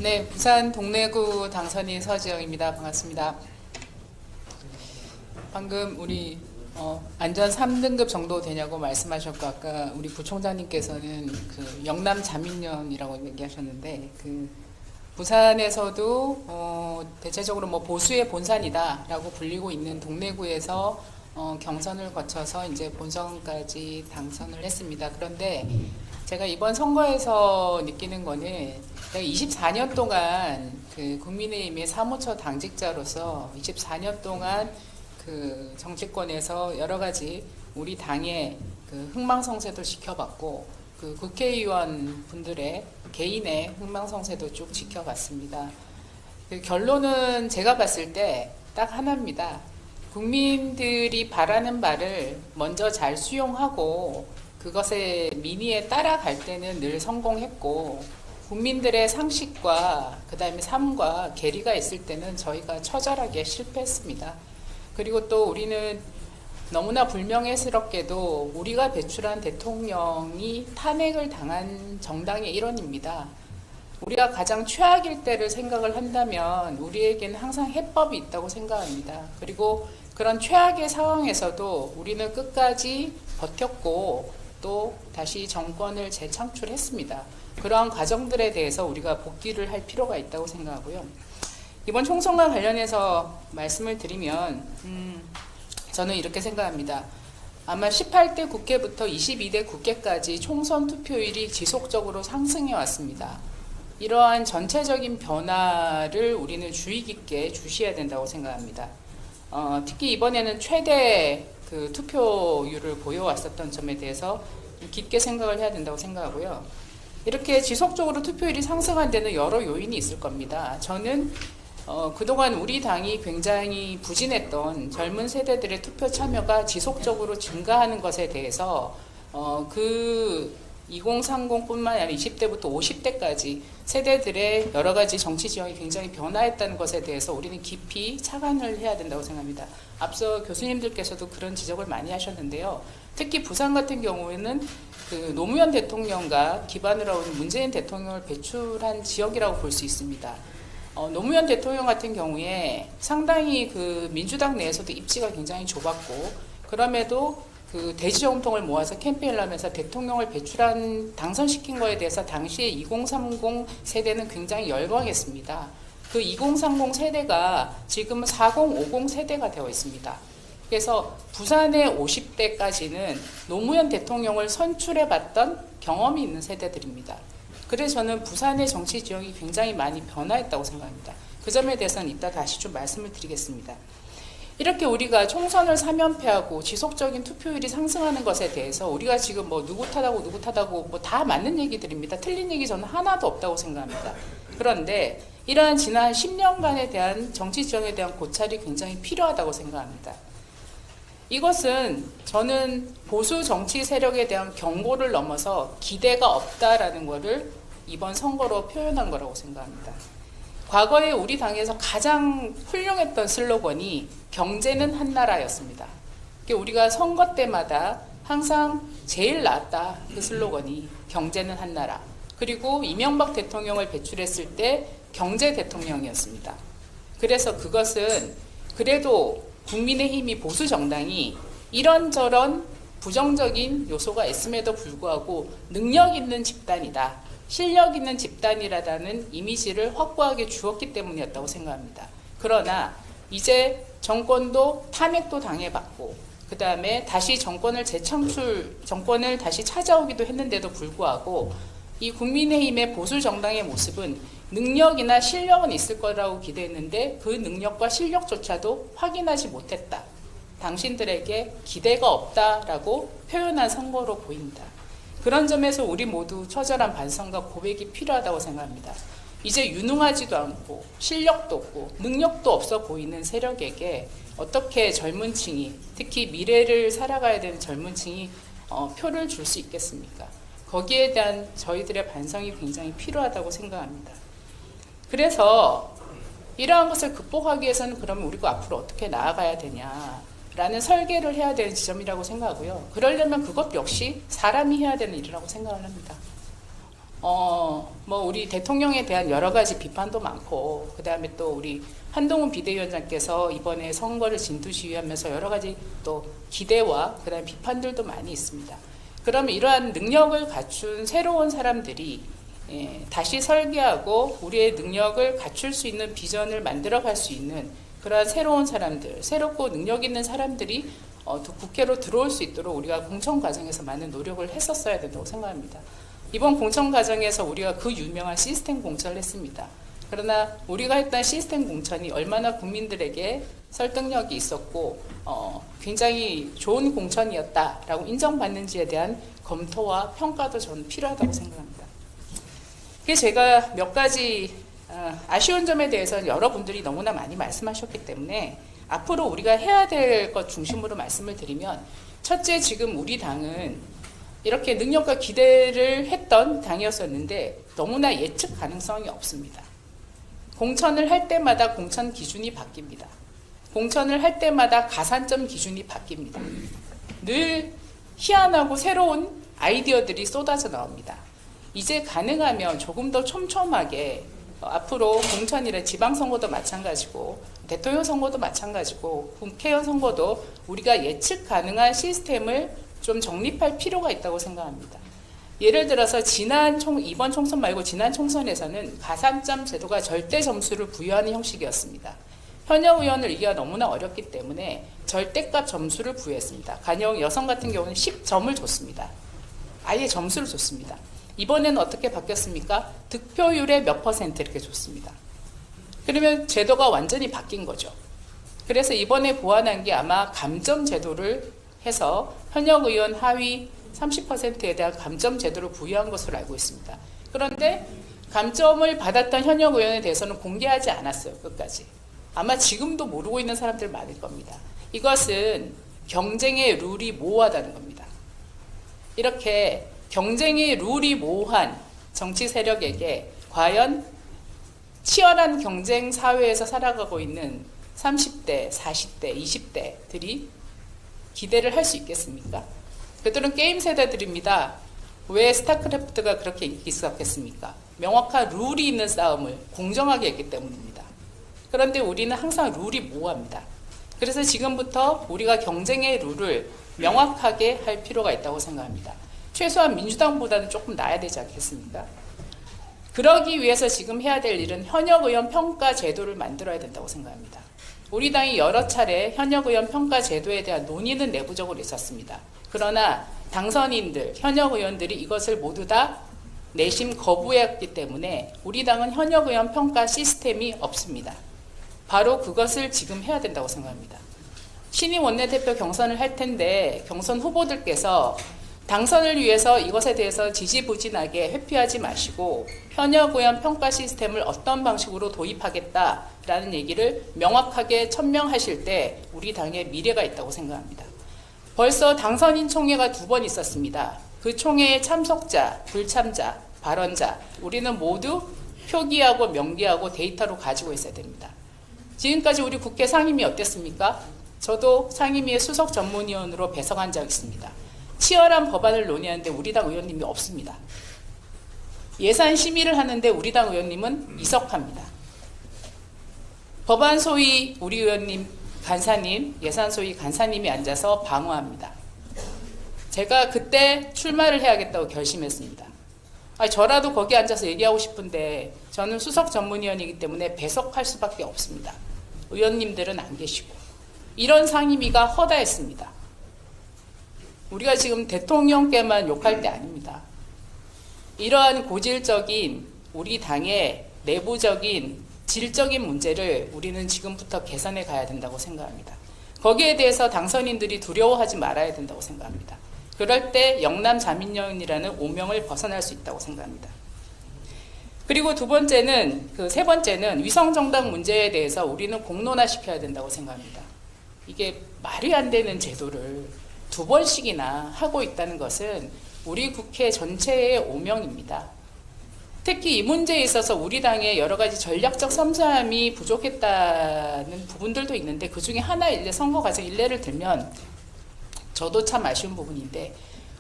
네, 부산 동래구 당선인 서지영입니다. 반갑습니다. 방금 우리 안전 3등급 정도 되냐고 말씀하셨고, 아까 우리 부총장님께서는 그 영남 자민련이라고 얘기하셨는데, 그 부산에서도 대체적으로 뭐 보수의 본산이다라고 불리고 있는 동래구에서 경선을 거쳐서 이제 본선까지 당선을 했습니다. 그런데 제가 이번 선거에서 느끼는 거는 제가 24년 동안 그 국민의힘의 사무처 당직자로서 24년 동안 그 정치권에서 여러 가지 우리 당의 그 흥망성쇠도 지켜봤고, 그 국회의원 분들의 개인의 흥망성쇠도 쭉 지켜봤습니다. 그 결론은 제가 봤을 때 딱 하나입니다. 국민들이 바라는 바를 먼저 잘 수용하고 그것에 민의에 따라갈 때는 늘 성공했고, 국민들의 상식과 그 다음에 삶과 괴리가 있을 때는 저희가 처절하게 실패했습니다. 그리고 또 우리는 너무나 불명예스럽게도 우리가 배출한 대통령이 탄핵을 당한 정당의 일원입니다. 우리가 가장 최악일 때를 생각을 한다면 우리에게는 항상 해법이 있다고 생각합니다. 그리고 그런 최악의 상황에서도 우리는 끝까지 버텼고 또 다시 정권을 재창출했습니다. 그러한 과정들에 대해서 우리가 복귀를 할 필요가 있다고 생각하고요. 이번 총선과 관련해서 말씀을 드리면 저는 이렇게 생각합니다. 아마 18대 국회부터 22대 국회까지 총선 투표율이 지속적으로 상승해 왔습니다. 이러한 전체적인 변화를 우리는 주의 깊게 주시해야 된다고 생각합니다. 특히 이번에는 최대 그 투표율을 보여왔었던 점에 대해서 깊게 생각을 해야 된다고 생각하고요. 이렇게 지속적으로 투표율이 상승한 데는 여러 요인이 있을 겁니다. 저는 그동안 우리 당이 굉장히 부진했던 젊은 세대들의 투표 참여가 지속적으로 증가하는 것에 대해서 그 2030뿐만 아니라 20대부터 50대까지 세대들의 여러 가지 정치 지형이 굉장히 변화했다는 것에 대해서 우리는 깊이 착안을 해야 된다고 생각합니다. 앞서 교수님들께서도 그런 지적을 많이 하셨는데요. 특히 부산 같은 경우에는 그 노무현 대통령과 기반으로 하는 문재인 대통령을 배출한 지역이라고 볼 수 있습니다. 노무현 대통령 같은 경우에 상당히 그 민주당 내에서도 입지가 굉장히 좁았고, 그럼에도 그 대지정통을 모아서 캠페인을 하면서 대통령을 당선시킨 거에 대해서 당시에 2030 세대는 굉장히 열광했습니다. 그 2030 세대가 지금은 4050 세대가 되어 있습니다. 그래서 부산의 50대까지는 노무현 대통령을 선출해봤던 경험이 있는 세대들입니다. 그래서 저는 부산의 정치 지형이 굉장히 많이 변화했다고 생각합니다. 그 점에 대해서는 이따 다시 좀 말씀을 드리겠습니다. 이렇게 우리가 총선을 3연패하고 지속적인 투표율이 상승하는 것에 대해서 우리가 지금 뭐 누구 탓하고 누구 탓하고 뭐 다 맞는 얘기들입니다. 틀린 얘기 저는 하나도 없다고 생각합니다. 그런데 이러한 지난 10년간에 대한 정치 지형에 대한 고찰이 굉장히 필요하다고 생각합니다. 이것은 저는 보수 정치 세력에 대한 경고를 넘어서 기대가 없다라는 것을 이번 선거로 표현한 거라고 생각합니다. 과거에 우리 당에서 가장 훌륭했던 슬로건이 경제는 한나라였습니다. 우리가 선거 때마다 항상 제일 나았다 그 슬로건이 경제는 한나라. 그리고 이명박 대통령을 배출했을 때 경제 대통령이었습니다. 그래서 그것은 그래도 국민의힘이 보수 정당이 이런저런 부정적인 요소가 있음에도 불구하고 능력 있는 집단이다, 실력 있는 집단이라는 이미지를 확고하게 주었기 때문이었다고 생각합니다. 그러나 이제 정권도 탄핵도 당해봤고, 그 다음에 다시 정권을 다시 찾아오기도 했는데도 불구하고 이 국민의힘의 보수 정당의 모습은 능력이나 실력은 있을 거라고 기대했는데 그 능력과 실력조차도 확인하지 못했다. 당신들에게 기대가 없다라고 표현한 선거로 보입니다. 그런 점에서 우리 모두 처절한 반성과 고백이 필요하다고 생각합니다. 이제 유능하지도 않고 실력도 없고 능력도 없어 보이는 세력에게 어떻게 젊은 층이, 특히 미래를 살아가야 되는 젊은 층이 표를 줄 수 있겠습니까? 거기에 대한 저희들의 반성이 굉장히 필요하다고 생각합니다. 그래서 이러한 것을 극복하기 위해서는 그러면 우리가 앞으로 어떻게 나아가야 되냐라는 설계를 해야 되는 지점이라고 생각하고요. 그러려면 그것 역시 사람이 해야 되는 일이라고 생각을 합니다. 뭐 우리 대통령에 대한 여러 가지 비판도 많고, 그 다음에 또 우리 한동훈 비대위원장께서 이번에 선거를 진두지휘하면서 여러 가지 또 기대와 그 다음에 비판들도 많이 있습니다. 그러면 이러한 능력을 갖춘 새로운 사람들이 다시 설계하고 우리의 능력을 갖출 수 있는 비전을 만들어갈 수 있는 그러한 새로운 사람들, 새롭고 능력 있는 사람들이 국회로 들어올 수 있도록 우리가 공천 과정에서 많은 노력을 했었어야 된다고 생각합니다. 이번 공천 과정에서 우리가 그 유명한 시스템 공천을 했습니다. 그러나 우리가 했던 시스템 공천이 얼마나 국민들에게 설득력이 있었고 굉장히 좋은 공천이었다라고 인정받는지에 대한 검토와 평가도 저는 필요하다고 생각합니다. 그래서 제가 몇 가지 아쉬운 점에 대해서는 여러분들이 너무나 많이 말씀하셨기 때문에 앞으로 우리가 해야 될 것 중심으로 말씀을 드리면, 첫째, 지금 우리 당은 이렇게 능력과 기대를 했던 당이었었는데 너무나 예측 가능성이 없습니다. 공천을 할 때마다 공천 기준이 바뀝니다. 공천을 할 때마다 가산점 기준이 바뀝니다. 늘 희한하고 새로운 아이디어들이 쏟아져 나옵니다. 이제 가능하면 조금 더 촘촘하게 앞으로 공천이나 지방선거도 마찬가지고 대통령 선거도 마찬가지고 국회의원 선거도 우리가 예측 가능한 시스템을 좀 정립할 필요가 있다고 생각합니다. 예를 들어서 이번 총선 말고 지난 총선에서는 가산점 제도가 절대 점수를 부여하는 형식이었습니다. 현역 의원을 이기가 너무나 어렵기 때문에 절대값 점수를 부여했습니다. 가령 여성 같은 경우는 10점을 줬습니다. 아예 점수를 줬습니다. 이번에는 어떻게 바뀌었습니까? 득표율의 몇 퍼센트 이렇게 줬습니다. 그러면 제도가 완전히 바뀐 거죠. 그래서 이번에 보완한 게 아마 감점 제도를 해서 현역 의원 하위 30%에 대한 감점 제도를 부여한 것으로 알고 있습니다. 그런데 감점을 받았던 현역 의원에 대해서는 공개하지 않았어요. 끝까지. 아마 지금도 모르고 있는 사람들 많을 겁니다. 이것은 경쟁의 룰이 모호하다는 겁니다. 이렇게 경쟁의 룰이 모호한 정치 세력에게 과연 치열한 경쟁 사회에서 살아가고 있는 30대, 40대, 20대들이 기대를 할 수 있겠습니까? 그들은 게임 세대들입니다. 왜 스타크래프트가 그렇게 인기 있었겠습니까? 명확한 룰이 있는 싸움을 공정하게 했기 때문입니다. 그런데 우리는 항상 룰이 모호합니다. 그래서 지금부터 우리가 경쟁의 룰을 명확하게 할 필요가 있다고 생각합니다. 최소한 민주당보다는 조금 나아야 되지 않겠습니까? 그러기 위해서 지금 해야 될 일은 현역 의원 평가 제도를 만들어야 된다고 생각합니다. 우리 당이 여러 차례 현역 의원 평가 제도에 대한 논의는 내부적으로 있었습니다. 그러나 당선인들, 현역 의원들이 이것을 모두 다 내심 거부했기 때문에 우리 당은 현역 의원 평가 시스템이 없습니다. 바로 그것을 지금 해야 된다고 생각합니다. 신임 원내대표 경선을 할 텐데 경선 후보들께서 당선을 위해서 이것에 대해서 지지부진하게 회피하지 마시고 현역 의원 평가 시스템을 어떤 방식으로 도입하겠다라는 얘기를 명확하게 천명하실 때 우리 당에 미래가 있다고 생각합니다. 벌써 당선인 총회가 2번 있었습니다. 그 총회의 참석자, 불참자, 발언자 우리는 모두 표기하고 명기하고 데이터로 가지고 있어야 됩니다. 지금까지 우리 국회 상임위 어땠습니까? 저도 상임위의 수석 전문위원으로 배석한 적 있습니다. 치열한 법안을 논의하는데 우리 당 의원님이 없습니다. 예산 심의를 하는데 우리 당 의원님은 이석합니다. 법안 소위 우리 의원님 간사님, 예산 소위 간사님이 앉아서 방어합니다. 제가 그때 출마를 해야겠다고 결심했습니다. 저라도 거기 앉아서 얘기하고 싶은데 저는 수석 전문위원이기 때문에 배석할 수밖에 없습니다. 의원님들은 안 계시고. 이런 상임위가 허다했습니다. 우리가 지금 대통령께만 욕할 때 아닙니다. 이러한 고질적인 우리 당의 내부적인 질적인 문제를 우리는 지금부터 개선해 가야 된다고 생각합니다. 거기에 대해서 당선인들이 두려워하지 말아야 된다고 생각합니다. 그럴 때 영남 자민련이라는 오명을 벗어날 수 있다고 생각합니다. 그리고 세 번째는 위성정당 문제에 대해서 우리는 공론화시켜야 된다고 생각합니다. 이게 말이 안 되는 제도를 2번씩이나 하고 있다는 것은 우리 국회 전체의 오명입니다. 특히 이 문제에 있어서 우리 당의 여러 가지 전략적 섬세함이 부족했다는 부분들도 있는데 그 중에 하나 선거 과정 일례를 들면 저도 참 아쉬운 부분인데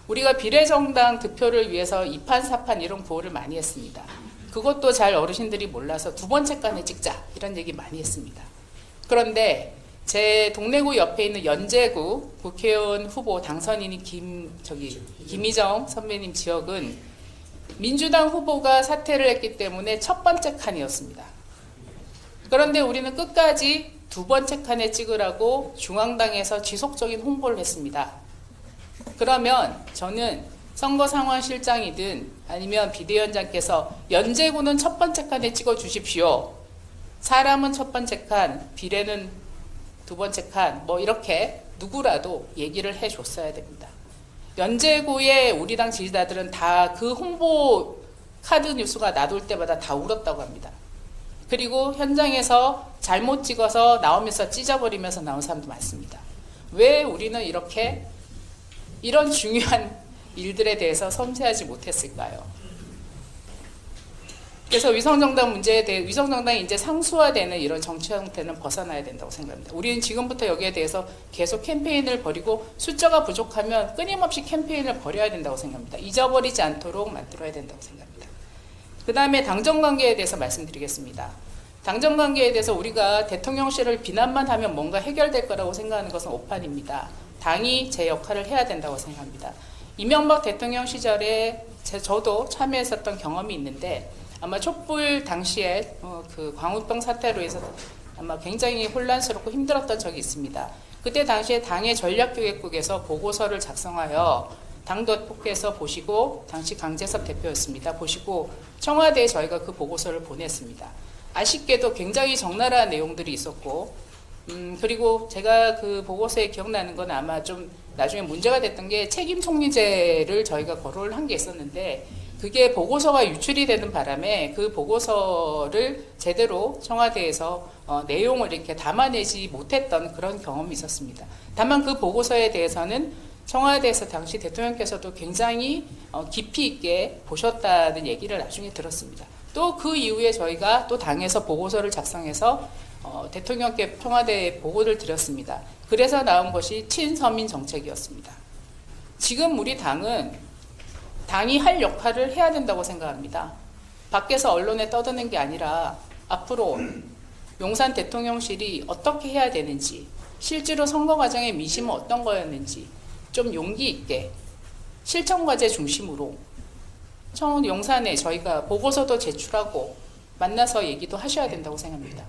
우리가 비례정당 득표를 위해서 2판, 4판 이런 구호를 많이 했습니다. 그것도 잘 어르신들이 몰라서 두 번째 칸에 찍자 이런 얘기 많이 했습니다. 그런데 제 동래구 옆에 있는 연제구 국회의원 후보 당선인이 김희정 선배님 지역은 민주당 후보가 사퇴를 했기 때문에 첫 번째 칸이었습니다. 그런데 우리는 끝까지 두 번째 칸에 찍으라고 중앙당에서 지속적인 홍보를 했습니다. 그러면 저는 선거상황실장이든 아니면 비대위원장께서 연제구는 첫 번째 칸에 찍어 주십시오. 사람은 첫 번째 칸, 비례는 두 번째 칸, 뭐 이렇게 누구라도 얘기를 해줬어야 됩니다. 연제구의 우리 당 지지자들은 다 그 홍보 카드 뉴스가 나돌 때마다 다 울었다고 합니다. 그리고 현장에서 잘못 찍어서 나오면서 찢어버리면서 나온 사람도 많습니다. 왜 우리는 이렇게 이런 중요한 일들에 대해서 섬세하지 못했을까요? 그래서 위성정당 문제에 대해 위성정당이 이제 상수화되는 이런 정치 형태는 벗어나야 된다고 생각합니다. 우리는 지금부터 여기에 대해서 계속 캠페인을 벌이고 숫자가 부족하면 끊임없이 캠페인을 벌여야 된다고 생각합니다. 잊어버리지 않도록 만들어야 된다고 생각합니다. 그 다음에 당정관계에 대해서 말씀드리겠습니다. 당정관계에 대해서 우리가 대통령실을 비난만 하면 뭔가 해결될 거라고 생각하는 것은 오판입니다. 당이 제 역할을 해야 된다고 생각합니다. 이명박 대통령 시절에 저도 참여했었던 경험이 있는데 아마 촛불 당시에 그 광우병 사태로 해서 아마 굉장히 혼란스럽고 힘들었던 적이 있습니다. 그때 당시에 당의 전략기획국에서 보고서를 작성하여 당대표께서 보시고 당시 강재섭 대표였습니다. 보시고 청와대에 저희가 그 보고서를 보냈습니다. 아쉽게도 굉장히 적나라한 내용들이 있었고 그리고 제가 그 보고서에 기억나는 건 아마 좀 나중에 문제가 됐던 게 책임 총리제를 저희가 거론을 한 게 있었는데 그게 보고서가 유출이 되는 바람에 그 보고서를 제대로 청와대에서 내용을 이렇게 담아내지 못했던 그런 경험이 있었습니다. 다만 그 보고서에 대해서는 청와대에서 당시 대통령께서도 굉장히 깊이 있게 보셨다는 얘기를 나중에 들었습니다. 또 그 이후에 저희가 또 당에서 보고서를 작성해서 대통령께 청와대에 보고를 드렸습니다. 그래서 나온 것이 친서민 정책이었습니다. 지금 우리 당이 할 역할을 해야 된다고 생각합니다. 밖에서 언론에 떠드는 게 아니라 앞으로 용산 대통령실이 어떻게 해야 되는지 실제로 선거 과정의 민심은 어떤 거였는지 좀 용기 있게 실천과제 중심으로 용산에 저희가 보고서도 제출하고 만나서 얘기도 하셔야 된다고 생각합니다.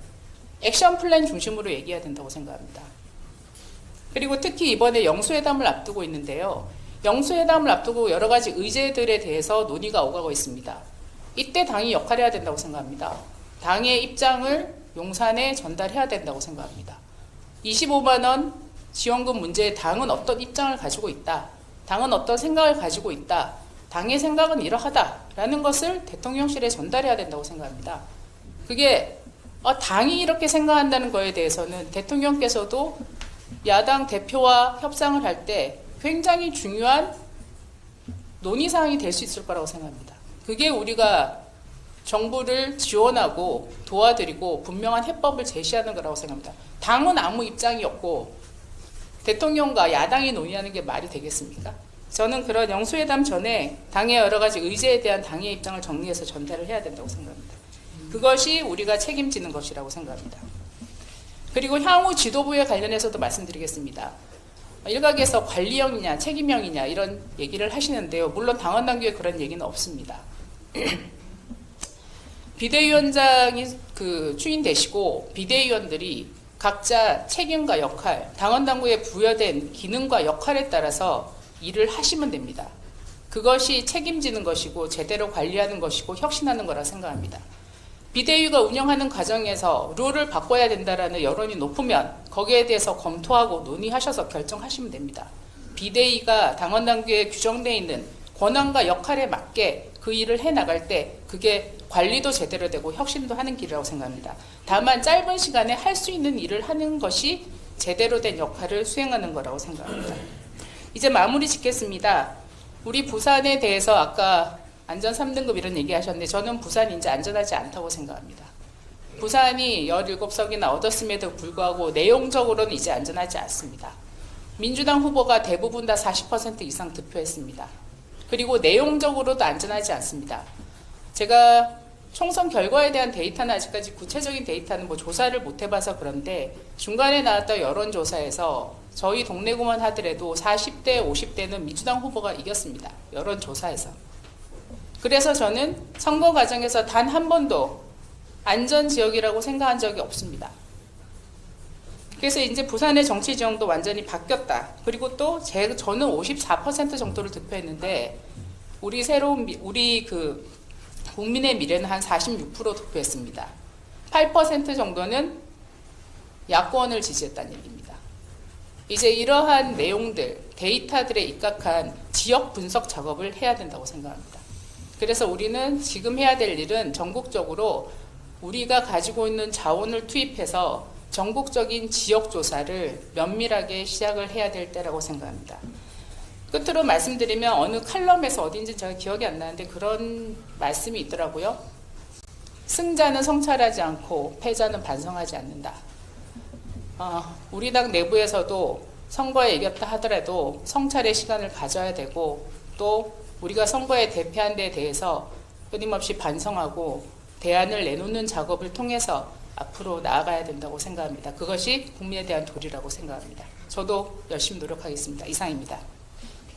액션 플랜 중심으로 얘기해야 된다고 생각합니다. 그리고 특히 이번에 영수회담을 앞두고 있는데요. 영수회담을 앞두고 여러 가지 의제들에 대해서 논의가 오가고 있습니다. 이때 당이 역할해야 된다고 생각합니다. 당의 입장을 용산에 전달해야 된다고 생각합니다. 25만 원 지원금 문제에 당은 어떤 입장을 가지고 있다. 당은 어떤 생각을 가지고 있다. 당의 생각은 이러하다라는 것을 대통령실에 전달해야 된다고 생각합니다. 그게 당이 이렇게 생각한다는 거에 대해서는 대통령께서도 야당 대표와 협상을 할 때 굉장히 중요한 논의사항이 될 수 있을 거라고 생각합니다. 그게 우리가 정부를 지원하고 도와드리고 분명한 해법을 제시하는 거라고 생각합니다. 당은 아무 입장이 없고 대통령과 야당이 논의하는 게 말이 되겠습니까? 저는 그런 영수회담 전에 당의 여러 가지 의제에 대한 당의 입장을 정리해서 전달을 해야 된다고 생각합니다. 그것이 우리가 책임지는 것이라고 생각합니다. 그리고 향후 지도부에 관련해서도 말씀드리겠습니다. 일각에서 관리형이냐 책임형이냐 이런 얘기를 하시는데요. 물론 당원 당규에 그런 얘기는 없습니다. 비대위원장이 추인되시고 비대위원들이 각자 책임과 역할, 당원 당규에 부여된 기능과 역할에 따라서 일을 하시면 됩니다. 그것이 책임지는 것이고 제대로 관리하는 것이고 혁신하는 거라 생각합니다. 비대위가 운영하는 과정에서 룰을 바꿔야 된다라는 여론이 높으면 거기에 대해서 검토하고 논의하셔서 결정하시면 됩니다. 비대위가 당원 당규에 규정되어 있는 권한과 역할에 맞게 그 일을 해나갈 때 그게 관리도 제대로 되고 혁신도 하는 길이라고 생각합니다. 다만 짧은 시간에 할 수 있는 일을 하는 것이 제대로 된 역할을 수행하는 거라고 생각합니다. 이제 마무리 짓겠습니다. 우리 부산에 대해서 아까 안전 3등급 이런 얘기 하셨는데 저는 부산이 이제 안전하지 않다고 생각합니다. 부산이 17석이나 얻었음에도 불구하고 내용적으로는 이제 안전하지 않습니다. 민주당 후보가 대부분 다 40% 이상 득표했습니다. 그리고 내용적으로도 안전하지 않습니다. 제가 총선 결과에 대한 데이터는 아직까지 구체적인 데이터는 뭐 조사를 못 해봐서 그런데 중간에 나왔던 여론조사에서 저희 동래구만 하더라도 40대, 50대는 민주당 후보가 이겼습니다. 여론조사에서. 그래서 저는 선거 과정에서 단 한 번도 안전지역이라고 생각한 적이 없습니다. 그래서 이제 부산의 정치 지형도 완전히 바뀌었다. 그리고 또 저는 54% 정도를 득표했는데 우리 국민의 미래는 한 46% 득표했습니다. 8% 정도는 야권을 지지했다는 얘기입니다. 이제 이러한 내용들, 데이터들에 입각한 지역 분석 작업을 해야 된다고 생각합니다. 그래서 우리는 지금 해야 될 일은 전국적으로 우리가 가지고 있는 자원을 투입해서 전국적인 지역 조사를 면밀하게 시작을 해야 될 때라고 생각합니다. 끝으로 말씀드리면 어느 칼럼에서 어딘지 제가 기억이 안 나는데 그런 말씀이 있더라고요. 승자는 성찰하지 않고 패자는 반성하지 않는다. 우리 당 내부에서도 선거에 이겼다 하더라도 성찰의 시간을 가져야 되고 또 우리가 선거에 대패한 데 대해서 끊임없이 반성하고 대안을 내놓는 작업을 통해서 앞으로 나아가야 된다고 생각합니다. 그것이 국민에 대한 도리라고 생각합니다. 저도 열심히 노력하겠습니다. 이상입니다.